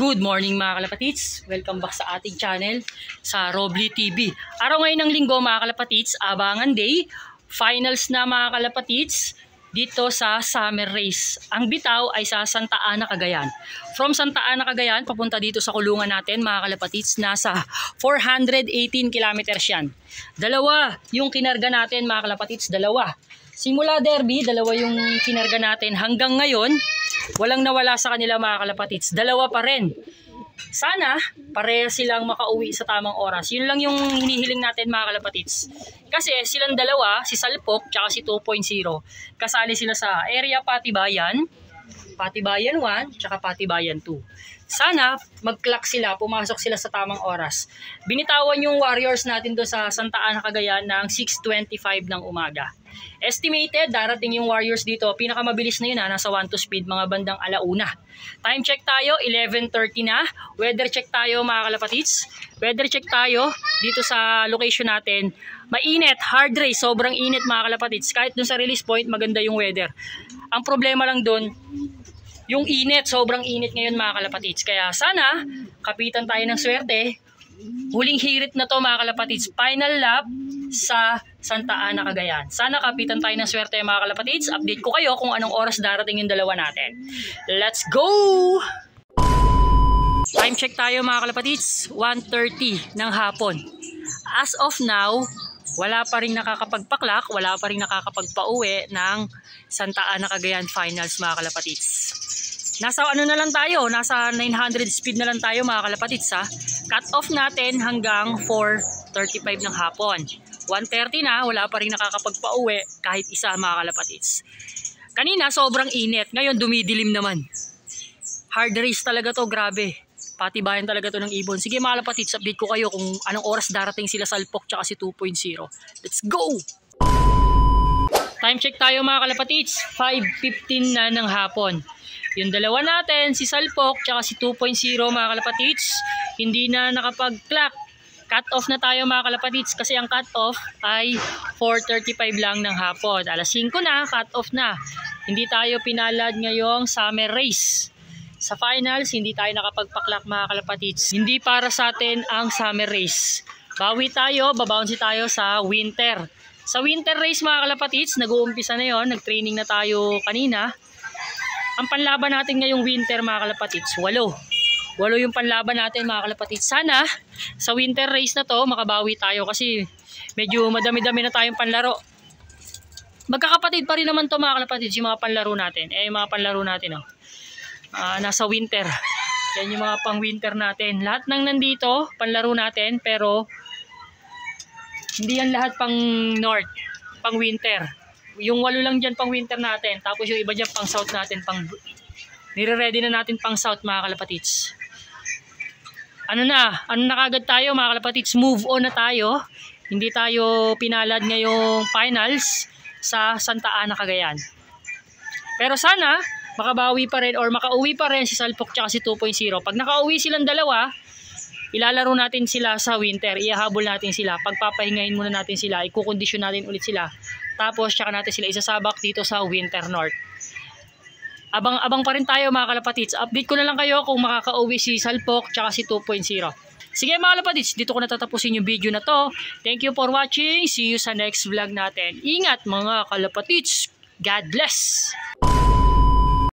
Good morning mga kalapatids. Welcome back sa ating channel sa Robly TV. Araw ngayon ng linggo mga kalapatids, abangan day. Finals na mga kalapatids dito sa summer race. Ang bitaw ay sa Santa Ana, Cagayan. From Santa Ana, Cagayan, papunta dito sa kulungan natin mga kalapatids, nasa 418 kilometers yan. Dalawa yung kinarga natin mga kalapatids, dalawa. Simula derby, dalawa yung kinarga natin hanggang ngayon. Walang nawala sa kanila mga kalapatids. Dalawa pa rin. Sana pareha silang makauwi sa tamang oras. Yun lang yung hinihiling natin mga kalapatids. Kasi silang dalawa, si Salpok tsaka si 2.0, kasali sila sa area Patibayan, Patibayan 1 tsaka Patibayan 2. Sana mag-clock sila, pumasok sila sa tamang oras. Binitawan yung Warriors natin doon sa Santa Ana, Cagayan ng 6:25 ng umaga. Estimated, darating yung Warriors dito, pinakamabilis na yun nasa 1-2 speed, mga bandang alauna. Time check tayo, 11:30 na. Weather check tayo mga kalapatids. Weather check tayo dito sa location natin. Mainit, hard race, sobrang init mga kalapatids. Kahit dun sa release point, maganda yung weather. Ang problema lang dun, yung init, sobrang init ngayon mga kalapatids. Kaya sana, kapitan tayo ng swerte. Huling hirit na to mga kalapatids. Final lap sa Santa Ana, Cagayan. Sana kapitan tayo ng swerte mga kalapatids. Update ko kayo kung anong oras darating yung dalawa natin. Let's go! Time check tayo mga kalapatids. 1:30 ng hapon. As of now, wala pa rin nakakapagpaklak, wala pa rin nakakapagpauwi ng Santa Ana, Cagayan Finals mga kalapatids. Nasa ano na lang tayo, nasa 900 speed na lang tayo mga kalapatids ha. Cut off natin hanggang 4:35 ng hapon. 1:30 na, wala pa rin nakakapagpauwi kahit isa mga kalapatids. Kanina sobrang init, ngayon dumidilim naman. Hard race talaga to, grabe. Patibayan talaga to ng ibon. Sige mga kalapatids, update ko kayo kung anong oras darating sila Salpok tsaka si 2.0. Let's go! Time check tayo mga kalapatids, 5:15 na ng hapon. Yung dalawa natin, si Salpok tsaka si 2.0 mga kalapatids, hindi na nakapag-clock. Cut off na tayo mga kalapatids kasi ang cut off ay 4:35 lang ng hapon. Alas 5 na, cut off na. Hindi tayo pinalad ngayong summer race. Sa finals, hindi tayo nakapagpaklak mga kalapatids. Hindi para sa atin ang summer race. Bawi tayo, babounce tayo sa winter. Sa winter race mga kalapatids, nag-uumpisa na yon, nag-training na tayo kanina. Ang panlaban natin ngayong winter mga kalapatids, 8 yung panlaban natin mga kalapatids. Sana sa winter race na to makabawi tayo kasi medyo madami-dami na tayong panlaro. Magkakapatid pa rin naman to mga kalapatids yung mga panlaro natin. Yung mga panlaro natin nasa winter. Yan yung mga pang winter natin. Lahat ng nandito panlaro natin, pero hindi yan lahat pang north, pang winter. Yung 8 lang dyan pang winter natin, tapos yung iba dyan pang south natin, pang nire-ready na natin pang south mga kalapatids. Ano na kagad tayo mga kalapatids, move on na tayo. Hindi tayo pinalad ngayong finals sa Santa Ana, Cagayan. Pero sana makabawi pa rin or makauwi pa rin si Salpok tsaka si 2.0. Pag nakauwi silang dalawa, ilalaro natin sila sa winter, ihahabol natin sila, pagpapahingahin muna natin sila, ikukondisyon natin ulit sila, tapos tsaka natin sila isasabak dito sa winter north. Abang pa rin tayo mga kalapatids. Update ko na lang kayo kung makakauwi si Salpok tsaka si 2.0. Sige mga kalapatids, dito ko natatapusin yung video na to. Thank you for watching. See you sa next vlog natin. Ingat mga kalapatids. God bless!